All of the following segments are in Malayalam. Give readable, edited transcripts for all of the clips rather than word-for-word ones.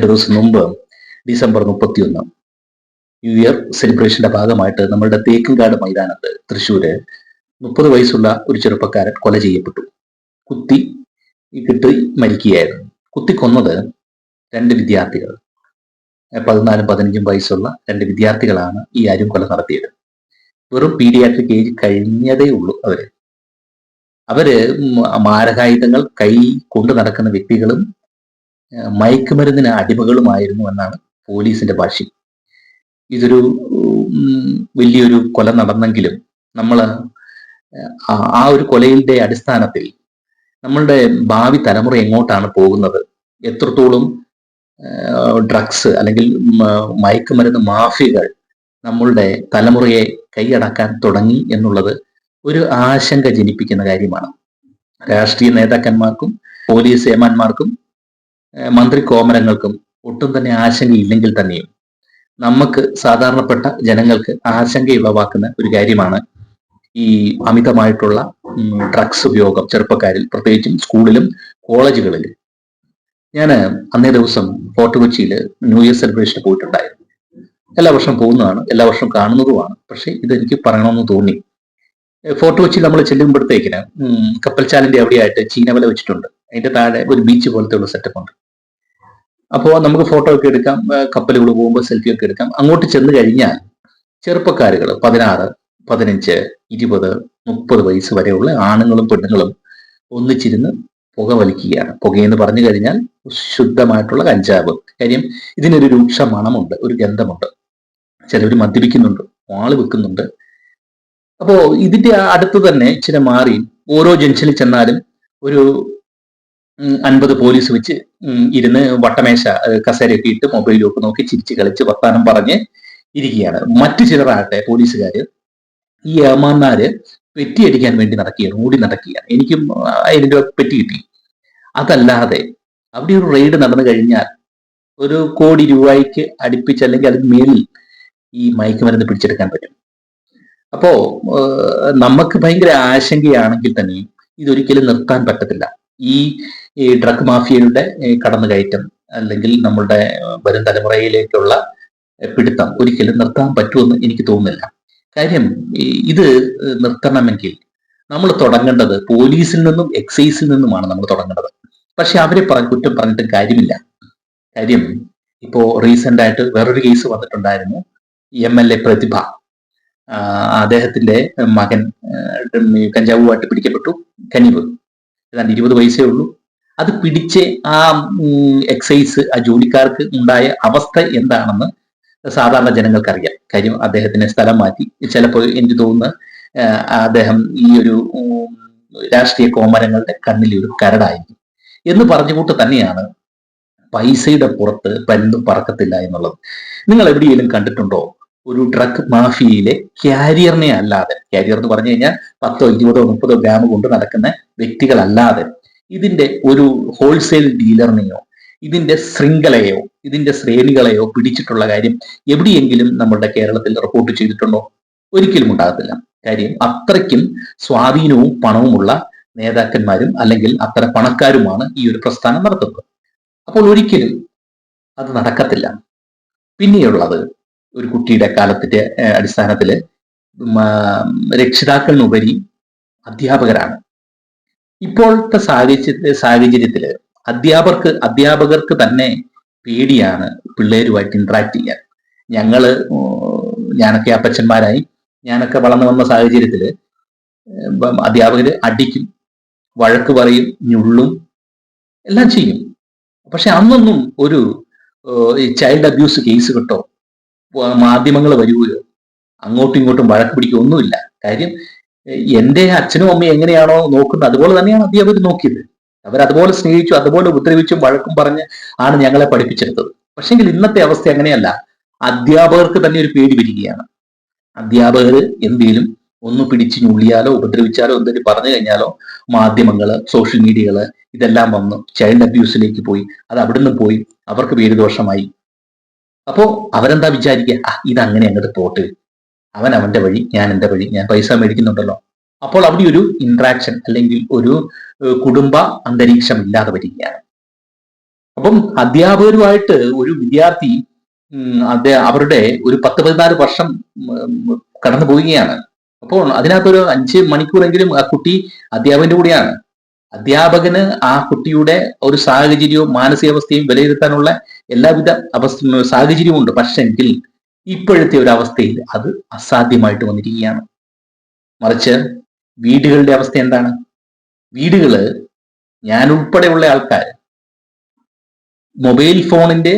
ദിവസം മുമ്പ് ഡിസംബർ 31 ന്യൂ ഇയർ സെലിബ്രേഷന്റെ ഭാഗമായിട്ട് നമ്മുടെ തേക്കിൻകാട് മൈതാനത്ത് തൃശ്ശൂര് 30 വയസ്സുള്ള ഒരു ചെറുപ്പക്കാരൻ കൊല ചെയ്യപ്പെട്ടു. കുത്തി കിട്ടി മരിക്കുകയായിരുന്നു. കുത്തിക്കൊന്നത് 2 വിദ്യാർത്ഥികൾ, 14 15 വയസ്സുള്ള 2 വിദ്യാർത്ഥികളാണ് ഈ കൊല നടത്തിയത്. വെറും പീഡിയാട്രിക് ഏജ് കഴിഞ്ഞതേ ഉള്ളൂ. അവര് മാരകായുധങ്ങൾ കൈ കൊണ്ടു നടക്കുന്ന വ്യക്തികളും മയക്കുമരുന്നിന് അടിമകളുമായിരുന്നു എന്നാണ് പോലീസിന്റെ ഭാഷ്യം. ഇതൊരു വലിയൊരു കൊല നടന്നെങ്കിലും നമ്മൾ ആ ഒരു കൊലയുടെ അടിസ്ഥാനത്തിൽ നമ്മളുടെ ഭാവി തലമുറ എങ്ങോട്ടാണ് പോകുന്നത്, എത്രത്തോളം ഡ്രഗ്സ് അല്ലെങ്കിൽ മയക്കുമരുന്ന് മാഫിയകൾ നമ്മളുടെ തലമുറയെ കൈയടക്കാൻ തുടങ്ങി എന്നുള്ളത് ഒരു ആശങ്ക ജനിപ്പിക്കുന്ന കാര്യമാണ്. രാഷ്ട്രീയ നേതാക്കന്മാർക്കും പോലീസ് ഏമാന്മാർക്കും മന്ത്രി കോമരങ്ങൾക്കും ഒട്ടും തന്നെ ആശങ്കയില്ലെങ്കിൽ തന്നെയും നമുക്ക് സാധാരണപ്പെട്ട ജനങ്ങൾക്ക് ആശങ്കയുളവാക്കുന്ന ഒരു കാര്യമാണ് ഈ അമിതമായിട്ടുള്ള ഡ്രഗ്സ് ഉപയോഗം ചെറുപ്പക്കാരിൽ, പ്രത്യേകിച്ചും സ്കൂളിലും കോളേജുകളിലും. ഞാൻ അന്നേ ദിവസം ഫോർട്ട് കൊച്ചിയിൽ ന്യൂ ഇയർ സെലിബ്രേഷന് പോയിട്ടുണ്ടായിരുന്നു. എല്ലാ വർഷം പോകുന്നതാണ്, എല്ലാ വർഷം കാണുന്നതുമാണ്. പക്ഷെ ഇതെനിക്ക് പറയണമെന്ന് തോന്നി. ഫോർട്ട് കൊച്ചിയിൽ നമ്മൾ ചെല്ലുമ്പോഴത്തേക്കിന് കപ്പൽച്ചാലിന്റെ അവിടെയായിട്ട് ചീനവല വെച്ചിട്ടുണ്ട്. അതിന്റെ താഴെ ഒരു ബീച്ച് പോലത്തെ ഉള്ള സെറ്റപ്പ് ഉണ്ട്. അപ്പോൾ നമുക്ക് ഫോട്ടോ ഒക്കെ എടുക്കാം, കപ്പലുകൾ പോകുമ്പോൾ സെൽഫി ഒക്കെ എടുക്കാം. അങ്ങോട്ട് ചെന്ന് കഴിഞ്ഞാൽ ചെറുപ്പക്കാരുകൾ 16, 15, 20, 30 വയസ്സ് വരെയുള്ള ആണുങ്ങളും പെണ്ണുങ്ങളും ഒന്നിച്ചിരുന്ന് പുക വലിക്കുകയാണ്. പുകയെന്ന് പറഞ്ഞു കഴിഞ്ഞാൽ ശുദ്ധമായിട്ടുള്ള കഞ്ചാവ്. കാര്യം ഇതിനൊരു രൂക്ഷ മണമുണ്ട്, ഒരു ഗന്ധമുണ്ട്. ചിലവർ മദ്യപിക്കുന്നുണ്ട്, വാള് വെക്കുന്നുണ്ട്. അപ്പോ ഇതിന്റെ അടുത്ത് തന്നെ ഇച്ചിരി മാറി ഓരോ ജംഗ്ഷനിൽ ചെന്നാലും ഒരു 50 പോലീസ് വെച്ച് ഇരുന്ന് വട്ടമേശ കസേരയൊക്കെ ഇട്ട് മൊബൈലൊക്കെ നോക്കി ചിരിച്ച് കളിച്ച് വർത്താനം പറഞ്ഞ് ഇരിക്കുകയാണ്. മറ്റു ചിലരാകട്ടെ പോലീസുകാര് ഈ ഏമാന്മാര് പെറ്റിയടിക്കാൻ വേണ്ടി നടക്കുകയാണ്, ഓടി നടക്കുകയാണ്. എനിക്കും അതിന്റെ പെറ്റി കിട്ടി. അതല്ലാതെ അവിടെ ഒരു റെയ്ഡ് നടന്നു കഴിഞ്ഞാൽ 1 കോടി രൂപയ്ക്ക് അടുപ്പിച്ച് അല്ലെങ്കിൽ അതിന് മേലിൽ ഈ മയക്കുമരുന്ന് പിടിച്ചെടുക്കാൻ പറ്റും. അപ്പോ നമുക്ക് ഭയങ്കര ആശങ്കയാണെങ്കിൽ തന്നെയും ഇതൊരിക്കലും നിർത്താൻ പറ്റത്തില്ല. ഈ ഡ്രഗ് മാഫിയയുടെ കടന്നുകയറ്റം അല്ലെങ്കിൽ നമ്മളുടെ വരും തലമുറയിലേക്കുള്ള പിടുത്തം ഒരിക്കലും നിർത്താൻ പറ്റുമെന്ന് എനിക്ക് തോന്നുന്നില്ല. കാര്യം ഇത് നിർത്തണമെങ്കിൽ നമ്മൾ തുടങ്ങേണ്ടത് പോലീസിൽ നിന്നും എക്സൈസിൽ നിന്നുമാണ് നമ്മൾ തുടങ്ങേണ്ടത്. പക്ഷെ അവരെ കുറ്റം പറഞ്ഞിട്ട് കാര്യമില്ല. കാര്യം ഇപ്പോ റീസെന്റ് ആയിട്ട് വേറൊരു കേസ് വന്നിട്ടുണ്ടായിരുന്നു. MLA പ്രതിഭ, അദ്ദേഹത്തിന്റെ മകൻ കഞ്ചാവുമായിട്ട് പിടിക്കപ്പെട്ടു. കനിവ് ഏതാണ്ട് 20 വയസ്സേ ഉള്ളൂ. അത് പിടിച്ച് ആ എക്സൈസ് ആ ജോലിക്കാർക്ക് ഉണ്ടായ അവസ്ഥ എന്താണെന്ന് സാധാരണ ജനങ്ങൾക്കറിയാം. കാര്യം അദ്ദേഹത്തിന് സ്ഥലം മാറ്റി. ചിലപ്പോൾ എനിക്ക് തോന്നുന്നു അദ്ദേഹം ഈ ഒരു രാഷ്ട്രീയ കോമരങ്ങളുടെ കണ്ണിൽ ഒരു കരടായിരിക്കും എന്ന് പറഞ്ഞുകൊണ്ട് തന്നെയാണ് പൈസയുടെ പുറത്ത് പരുന്തും പറക്കത്തില്ല എന്നുള്ളത്. നിങ്ങൾ എവിടെയെങ്കിലും കണ്ടിട്ടുണ്ടോ ഒരു ഡ്രഗ് മാഫിയയിലെ ക്യാരിയറിനെ അല്ലാതെ, ക്യാരിയർ എന്ന് പറഞ്ഞു കഴിഞ്ഞാൽ 10, 20, 30 ഗ്രാം കൊണ്ട് നടക്കുന്ന വ്യക്തികളല്ലാതെ ഇതിന്റെ ഒരു ഹോൾസെയിൽ ഡീലറിനെയോ ഇതിന്റെ ശൃംഖലയോ ഇതിന്റെ ശ്രേണികളെയോ പിടിച്ചിട്ടുള്ള കാര്യം എവിടെയെങ്കിലും നമ്മുടെ കേരളത്തിൽ റിപ്പോർട്ട് ചെയ്തിട്ടുണ്ടോ? ഒരിക്കലും ഉണ്ടാകത്തില്ല. കാര്യം അത്രയ്ക്കും സ്വാധീനവും പണവുമുള്ള നേതാക്കന്മാരും അല്ലെങ്കിൽ അത്ര പണക്കാരുമാണ് ഈ ഒരു പ്രസ്ഥാനം നടത്തുന്നത്. അപ്പോൾ ഒരിക്കലും അത് നടക്കത്തില്ല. പിന്നെയുള്ളത് ഒരു കുട്ടിയുടെ കാലത്തിന്റെ അടിസ്ഥാനത്തിൽ രക്ഷിതാക്കളിനുപരി അധ്യാപകരാണ്. ഇപ്പോഴത്തെ സാഹചര്യത്തിൽ അധ്യാപകർക്ക് തന്നെ പേടിയാണ് പിള്ളേരുമായിട്ട് ഇന്ററാക്ട് ചെയ്യാൻ. ഞാനൊക്കെ അപ്പച്ചന്മാരായി, ഞാനൊക്കെ വളർന്നു വന്ന സാഹചര്യത്തിൽ അധ്യാപകര് അടിക്കും, വഴക്ക് പറയും, ഞുള്ളും, എല്ലാം ചെയ്യും. പക്ഷെ അന്നൊന്നും ഒരു ചൈൽഡ് അബ്യൂസ് കേസ് കിട്ടോ, മാധ്യമങ്ങൾ വരുകയോ അങ്ങോട്ടും ഇങ്ങോട്ടും വഴക്ക് പിടിക്കുകയോ ഒന്നുമില്ല. കാര്യം എൻ്റെ അച്ഛനും അമ്മയും എങ്ങനെയാണോ നോക്കുന്നത് അതുപോലെ തന്നെയാണ് അധ്യാപകർ നോക്കിയത്. അവരതുപോലെ സ്നേഹിച്ചു, അതുപോലെ ഉപദ്രവിച്ചും വഴക്കും പറഞ്ഞ് ആണ് ഞങ്ങളെ പഠിപ്പിച്ചെടുത്തത്. പക്ഷെങ്കിൽ ഇന്നത്തെ അവസ്ഥ അങ്ങനെയല്ല. അധ്യാപകർക്ക് തന്നെ ഒരു പേടി വരികയാണ്. അധ്യാപകർ എന്തെങ്കിലും ഒന്ന് പിടിച്ച് ഞുള്ളിയാലോ ഉപദ്രവിച്ചാലോ എന്തെങ്കിലും പറഞ്ഞു കഴിഞ്ഞാലോ മാധ്യമങ്ങള്, സോഷ്യൽ മീഡിയകള് ഇതെല്ലാം വന്ന് ചൈൽഡ് അബ്യൂസിലേക്ക് പോയി. അത് അവിടുന്ന് പോയി അവർക്ക് പേരുദോഷമായി. അപ്പോ അവരെന്താ വിചാരിക്കുക? ഇതങ്ങനെ അങ്ങോട്ട് പോട്ട്, അവൻ അവന്റെ വഴി, ഞാൻ എൻ്റെ വഴി, ഞാൻ പൈസ മേടിക്കുന്നുണ്ടല്ലോ. അപ്പോൾ അവിടെ ഒരു ഇന്ററാക്ഷൻ അല്ലെങ്കിൽ ഒരു കുടുംബ അന്തരീക്ഷം ഇല്ലാതെ വരികയാണ്. അപ്പം അധ്യാപകരുമായിട്ട് ഒരു വിദ്യാർത്ഥി അവരുടെ ഒരു 10-14 വർഷം കടന്നു പോവുകയാണ്. അപ്പോൾ അതിനകത്തൊരു 5 മണിക്കൂറെങ്കിലും ആ കുട്ടി അധ്യാപകന്റെ കൂടെയാണ്. അധ്യാപകന് ആ കുട്ടിയുടെ ഒരു സാഹചര്യവും മാനസികാവസ്ഥയും വിലയിരുത്താനുള്ള എല്ലാവിധ സാഹചര്യവും ഉണ്ട്. പക്ഷെങ്കിൽ ഇപ്പോഴത്തെ ഒരു അവസ്ഥയിൽ അത് അസാധ്യമായിട്ട് വന്നിരിക്കുകയാണ്. മറിച്ച് വീടുകളുടെ അവസ്ഥ എന്താണ്? വീടുകള്, ഞാൻ ഉൾപ്പെടെയുള്ള ആൾക്കാർ മൊബൈൽ ഫോണിന്റെ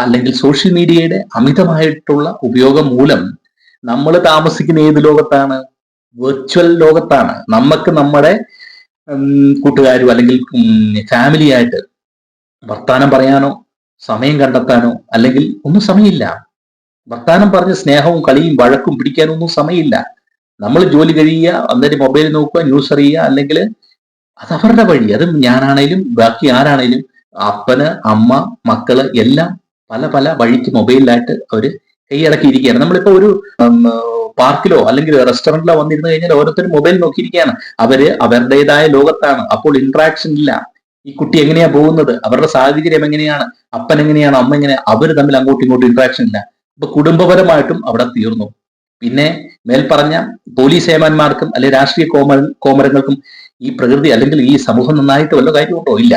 അല്ലെങ്കിൽ സോഷ്യൽ മീഡിയയുടെ അമിതമായിട്ടുള്ള ഉപയോഗം മൂലം നമ്മൾ താമസിക്കുന്ന ഏത് ലോകത്താണ്? വെർച്വൽ ലോകത്താണ്. നമുക്ക് നമ്മുടെ കൂട്ടുകാരും അല്ലെങ്കിൽ ഫാമിലി ആയിട്ട് വർത്താനം പറയാനോ സമയം കണ്ടെത്താനോ അല്ലെങ്കിൽ ഒന്നും സമയമില്ല. വർത്താനം പറഞ്ഞ് സ്നേഹവും കളിയും വഴക്കും പിടിക്കാനോ ഒന്നും സമയമില്ല. നമ്മൾ ജോലി കഴിയുക, അന്നേരം മൊബൈൽ നോക്കുക, ന്യൂസ് അറിയുക, അല്ലെങ്കിൽ അത് അവരുടെ വഴി. അത് ഞാനാണേലും ബാക്കി ആരാണേലും, അപ്പന്, അമ്മ, മക്കള് എല്ലാം പല പല വഴിക്ക് മൊബൈലിലായിട്ട് അവര് കൈയടക്കിയിരിക്കുകയാണ്. നമ്മളിപ്പോ ഒരു പാർക്കിലോ അല്ലെങ്കിൽ റെസ്റ്റോറന്റിലോ വന്നിരുന്നു കഴിഞ്ഞാൽ ഓരോരുത്തരും മൊബൈൽ നോക്കിയിരിക്കുകയാണ്. അവര് അവരുടേതായ ലോകത്താണ്. അപ്പോൾ ഇന്ററാക്ഷൻ ഇല്ല. ഈ കുട്ടി എങ്ങനെയാ പോകുന്നത്, അവരുടെ സാഹചര്യം എങ്ങനെയാണ്, അപ്പൻ എങ്ങനെയാണ്, അമ്മ എങ്ങനെയാണ്, അവർ തമ്മിൽ അങ്ങോട്ടും ഇങ്ങോട്ടും ഇന്ററാക്ഷൻ ഇല്ല. അപ്പൊ കുടുംബപരമായിട്ടും അവിടെ തീർന്നു. പിന്നെ മേൽപ്പറഞ്ഞ പോലീസ് ഏമാന്മാർക്കും അല്ലെങ്കിൽ രാഷ്ട്രീയ കോമരങ്ങൾക്കും ഈ പ്രകൃതി അല്ലെങ്കിൽ ഈ സമൂഹം നന്നായിട്ട് വല്ല കാര്യമുണ്ടോ? ഇല്ല.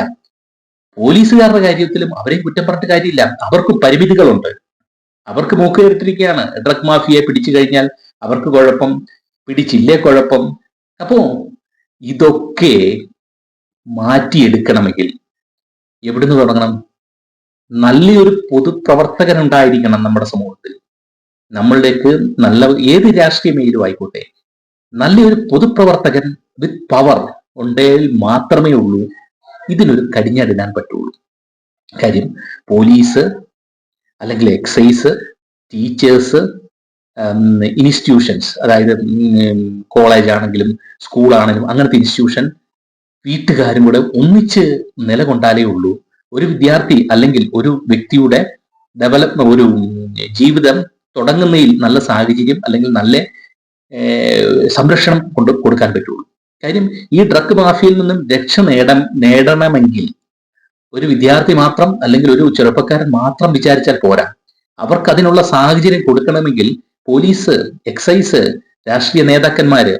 പോലീസുകാരുടെ കാര്യത്തിലും അവരെ കുറ്റം പറഞ്ഞിട്ട് കാര്യമില്ല. അവർക്ക് പരിമിതികളുണ്ട്. അവർക്ക് മൂക്കേർത്തിരിക്കുകയാണ്. ഡ്രഗ് മാഫിയയെ പിടിച്ചു കഴിഞ്ഞാൽ അവർക്ക് കുഴപ്പം, പിടിച്ചില്ലേ കുഴപ്പം. അപ്പോ ഇതൊക്കെ മാറ്റിയെടുക്കണമെങ്കിൽ എവിടുന്ന് തുടങ്ങണം? നല്ലൊരു പൊതുപ്രവർത്തകൻ ഉണ്ടായിരിക്കണം നമ്മുടെ സമൂഹത്തിൽ. നമ്മളിലേക്ക് നല്ല ഏത് രാഷ്ട്രീയ മേലും ആയിക്കോട്ടെ, നല്ലൊരു പൊതുപ്രവർത്തകൻ വിത്ത് പവർ ഉണ്ടെങ്കിൽ മാത്രമേ ഉള്ളൂ ഇതിനൊരു കടിഞ്ഞടിടാൻ പറ്റുള്ളൂ. കാര്യം പോലീസ് അല്ലെങ്കിൽ എക്സൈസ്, ടീച്ചേഴ്സ്, ഇൻസ്റ്റിറ്റ്യൂഷൻസ്, അതായത് കോളേജ് ആണെങ്കിലും സ്കൂളാണെങ്കിലും അങ്ങനത്തെ ഇൻസ്റ്റിറ്റ്യൂഷൻ, വീട്ടുകാരും കൂടെ ഒന്നിച്ച് നിലകൊണ്ടാലേ ഉള്ളൂ ഒരു വിദ്യാർത്ഥി അല്ലെങ്കിൽ ഒരു വ്യക്തിയുടെ ഒരു ജീവിതം തുടങ്ങുന്നതിൽ നല്ല സാഹചര്യം അല്ലെങ്കിൽ നല്ല സംരക്ഷണം കൊടുക്കാൻ പറ്റുള്ളൂ. കാര്യം ഈ ഡ്രഗ് മാഫിയയിൽ നിന്നും രക്ഷ നേടണമെങ്കിൽ ഒരു വിദ്യാർത്ഥി മാത്രം അല്ലെങ്കിൽ ഒരു ചെറുപ്പക്കാരൻ മാത്രം വിചാരിച്ചാൽ പോരാ. അവർക്ക് അതിനുള്ള സാഹചര്യം കൊടുക്കണമെങ്കിൽ പോലീസ്, എക്സൈസ്, രാഷ്ട്രീയ നേതാക്കന്മാര്,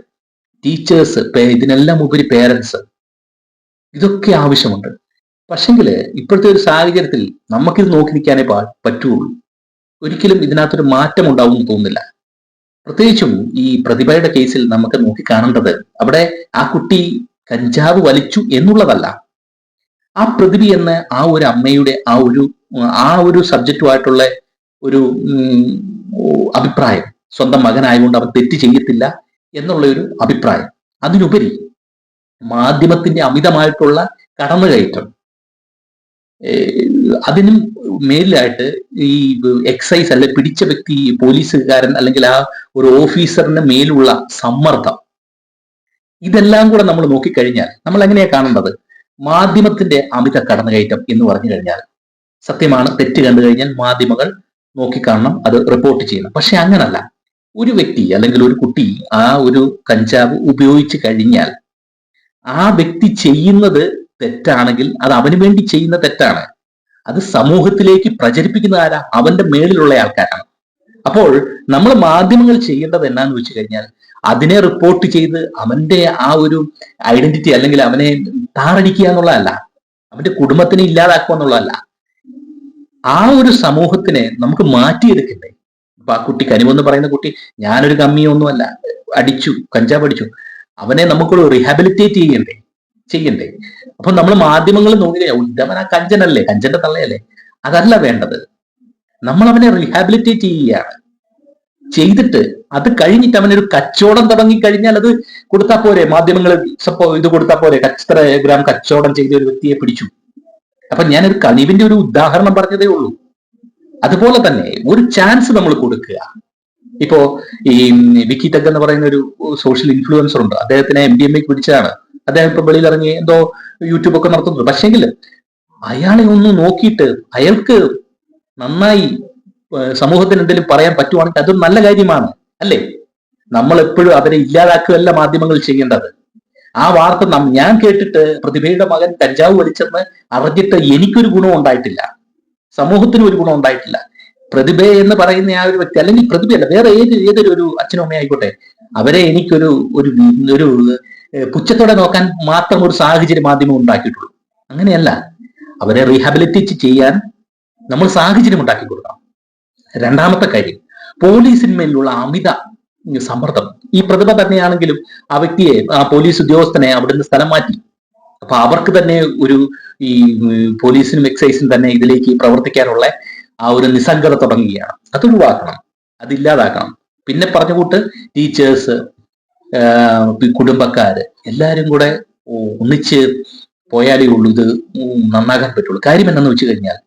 ടീച്ചേഴ്സ്, ഇതിനെല്ലാം ഉപരി പേരൻസ്, ഇതൊക്കെ ആവശ്യമുണ്ട്. പക്ഷെങ്കില് ഇപ്പോഴത്തെ ഒരു സാഹചര്യത്തിൽ നമുക്കിത് നോക്കി നിൽക്കാനേ പറ്റുള്ളൂ. ഒരിക്കലും ഇതിനകത്തൊരു മാറ്റം ഉണ്ടാവും എന്ന് തോന്നുന്നില്ല. പ്രത്യേകിച്ചും ഈ പ്രതിഭയുടെ കേസിൽ നമുക്ക് നോക്കി കാണേണ്ടത് അവിടെ ആ കുട്ടി കഞ്ചാവ് വലിച്ചു എന്നുള്ളതല്ല, ആ പ്രതിഭ എന്ന ആ ഒരു അമ്മയുടെ ആ ഒരു സബ്ജക്റ്റുമായിട്ടുള്ള ഒരു അഭിപ്രായം, സ്വന്തം മകനായതുകൊണ്ട് അവൻ തെറ്റ് ചെയ്യത്തില്ല എന്നുള്ള ഒരു അഭിപ്രായം. അതിനുപരി മാധ്യമത്തിന്റെ അമിതമായിട്ടുള്ള കടന്നുകയറ്റം, അതിനും മേലിലായിട്ട് ഈ എക്സൈസ് അല്ലെ പിടിച്ച വ്യക്തി, പോലീസുകാരൻ അല്ലെങ്കിൽ ആ ഒരു ഓഫീസറിന്റെ മേലുള്ള സമ്മർദ്ദം, ഇതെല്ലാം കൂടെ നമ്മൾ നോക്കിക്കഴിഞ്ഞാൽ നമ്മൾ എങ്ങനെയാ കാണേണ്ടത്? മാധ്യമത്തിന്റെ അമിത കടന്നുകയറ്റം എന്ന് പറഞ്ഞു കഴിഞ്ഞാൽ സത്യമാണ്. തെറ്റ് കണ്ടു കഴിഞ്ഞാൽ മാധ്യമങ്ങൾ നോക്കിക്കാണണം, അത് റിപ്പോർട്ട് ചെയ്യണം. പക്ഷെ അങ്ങനല്ല. ഒരു വ്യക്തി അല്ലെങ്കിൽ ഒരു കുട്ടി ആ ഒരു കഞ്ചാവ് ഉപയോഗിച്ച് കഴിഞ്ഞാൽ ആ വ്യക്തി ചെയ്യുന്നത് തെറ്റാണെങ്കിൽ അത് അവന് വേണ്ടി ചെയ്യുന്ന തെറ്റാണ്. അത് സമൂഹത്തിലേക്ക് പ്രചരിപ്പിക്കുന്ന ആരാ? അവന്റെ മേളിലുള്ള ആൾക്കാരാണ്. അപ്പോൾ നമ്മൾ മാധ്യമങ്ങൾ ചെയ്യേണ്ടത് എന്നാന്ന് വെച്ച് കഴിഞ്ഞാൽ അതിനെ റിപ്പോർട്ട് ചെയ്ത് അവന്റെ ആ ഒരു ഐഡന്റിറ്റി അല്ലെങ്കിൽ അവനെ താറടിക്കുക എന്നുള്ളതല്ല, അവന്റെ കുടുംബത്തിനെ ഇല്ലാതാക്കുക എന്നുള്ളതല്ല. ആ ഒരു സമൂഹത്തിനെ നമുക്ക് മാറ്റിയെടുക്കണ്ടേ? അപ്പൊ ആ കുട്ടി, കനിവെന്ന് പറയുന്ന കുട്ടി, ഞാനൊരു കമ്മിയൊന്നുമല്ല, അടിച്ചു, കഞ്ചാവ് അടിച്ചു, അവനെ നമുക്കൊരു റീഹാബിലിറ്റേറ്റ് ചെയ്യണ്ടേ? അപ്പൊ നമ്മൾ മാധ്യമങ്ങൾ നോക്കി ഇതവൻ ആ കഞ്ചനല്ലേ, കഞ്ചന്റെ തള്ളയല്ലേ? അതല്ല വേണ്ടത്. നമ്മൾ അവനെ റീഹാബിലിറ്റേറ്റ് ചെയ്യുകയാണ്. ചെയ്തിട്ട് അത് കഴിഞ്ഞിട്ട് അവനൊരു കച്ചവടം തുടങ്ങിക്കഴിഞ്ഞാൽ അത് കൊടുത്താൽ പോരെ? മാധ്യമങ്ങൾ ഇത് കൊടുത്താൽ പോരെ? എത്ര ഗ്രാം കച്ചവടം ചെയ്ത ഒരു വ്യക്തിയെ പിടിച്ചു. അപ്പൊ ഞാനൊരു കനിവിന്റെ ഒരു ഉദാഹരണം പറഞ്ഞതേ ഉള്ളൂ. അതുപോലെ തന്നെ ഒരു ചാൻസ് നമ്മൾ കൊടുക്കുക. ഇപ്പോ ഈ വിക്കി ടഗ് എന്ന് പറയുന്ന ഒരു സോഷ്യൽ ഇൻഫ്ലുവൻസർ ഉണ്ട്. അദ്ദേഹത്തിനെ MDMA പിടിച്ചതാണ്. അദ്ദേഹം ഇപ്പൊ വെളിയിൽ ഇറങ്ങി എന്തോ യൂട്യൂബ് ഒക്കെ നടത്തുന്നുണ്ട്. പക്ഷെങ്കിൽ അയാളെ ഒന്ന് നോക്കിയിട്ട് അയാൾക്ക് നന്നായി സമൂഹത്തിന് എന്തെങ്കിലും പറയാൻ പറ്റുവാണെങ്കിൽ അതൊരു നല്ല കാര്യമാണ്, അല്ലേ? നമ്മൾ എപ്പോഴും അവരെ ഇല്ലാതാക്കുകയല്ല മാധ്യമങ്ങൾ ചെയ്യേണ്ടത്. ആ വാർത്ത ഞാൻ കേട്ടിട്ട് പ്രതിഭയുടെ മകൻ കഞ്ചാവ് വലിച്ചെന്ന് അറിഞ്ഞിട്ട് എനിക്കൊരു ഗുണം ഉണ്ടായിട്ടില്ല, സമൂഹത്തിന് ഒരു ഗുണം ഉണ്ടായിട്ടില്ല. പ്രതിഭ എന്ന് പറയുന്ന ആ ഒരു വ്യക്തി, അല്ലെങ്കിൽ പ്രതിഭയല്ല, വേറെ ഏതൊരു ഒരു അച്ഛനും അമ്മയും ആയിക്കോട്ടെ, അവരെ എനിക്കൊരു ഒരു ഒരു പുച്ഛത്തോടെ നോക്കാൻ മാത്രം ഒരു സാഹചര്യം മാധ്യമം ഉണ്ടാക്കിയിട്ടുള്ളൂ. അങ്ങനെയല്ല, അവരെ റീഹാബിലിറ്റേറ്റ് ചെയ്യാൻ നമ്മൾ സാഹചര്യം ഉണ്ടാക്കി കൊടുക്കണം. രണ്ടാമത്തെ കാര്യം, പോലീസിന്മേലുള്ള അമിത സമ്മർദ്ദം. ഈ പ്രതിഭ തന്നെയാണെങ്കിലും ആ വ്യക്തിയെ, ആ പോലീസ് ഉദ്യോഗസ്ഥനെ അവിടുന്ന് സ്ഥലം മാറ്റി. അപ്പൊ അവർക്ക് തന്നെ ഒരു ഈ പോലീസിനും എക്സൈസിനും തന്നെ ഇതിലേക്ക് പ്രവർത്തിക്കാനുള്ള ആ ഒരു നിസ്സംഗത തുടങ്ങുകയാണ്. അത് ഒഴിവാക്കണം, അതില്ലാതാക്കണം. പിന്നെ പറഞ്ഞ കൂട്ട് ടീച്ചേഴ്സ്, കുടുംബക്കാര് എല്ലാരും കൂടെ ഒന്നിച്ച് പോയാലേ ഉള്ളൂ ഇത് നന്നാകാൻ പറ്റുള്ളൂ. കാര്യം എന്താണെന്ന് വെച്ച് കഴിഞ്ഞാൽ,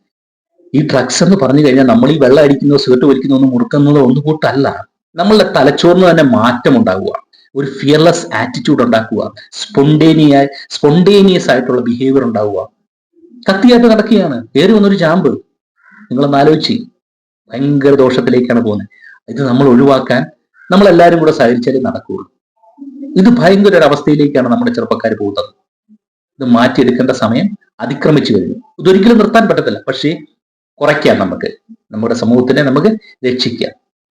ഈ ഡ്രഗ്സ് എന്ന് പറഞ്ഞു കഴിഞ്ഞാൽ നമ്മൾ ഈ വെള്ളം അടിക്കുന്നതോ സിഗരറ്റ് വലിക്കുന്നതോ ഒന്നും മുറുക്കുന്നതോ ഒന്നും കൂട്ടല്ല. നമ്മളുടെ തലച്ചോറിന് തന്നെ മാറ്റം ഉണ്ടാവുക, ഒരു ഫിയർലെസ് ആറ്റിറ്റ്യൂഡ് ഉണ്ടാക്കുക, സ്പോണ്ടേനിയസ് ആയിട്ടുള്ള ബിഹേവിയർ ഉണ്ടാവുക. കത്തിയായിട്ട് നടക്കുകയാണ്, കയറി വന്നൊരു ചാമ്പ്, നിങ്ങളൊന്ന് ആലോചിച്ച്, ഭയങ്കര ദോഷത്തിലേക്കാണ് പോകുന്നത്. ഇത് നമ്മൾ ഒഴിവാക്കാൻ നമ്മളെല്ലാവരും കൂടെ സഹകരിച്ചാലേ നടക്കുകയുള്ളൂ. ഇത് ഭയങ്കര ഒരു അവസ്ഥയിലേക്കാണ് നമ്മുടെ ചെറുപ്പക്കാർ പോകുന്നത്. ഇത് മാറ്റിയെടുക്കേണ്ട സമയം അതിക്രമിച്ചു കഴിഞ്ഞു. ഇതൊരിക്കലും നിർത്താൻ പറ്റത്തില്ല, പക്ഷേ കുറയ്ക്കാം, നമുക്ക് നമ്മുടെ സമൂഹത്തിനെ നമുക്ക് രക്ഷിക്കാം.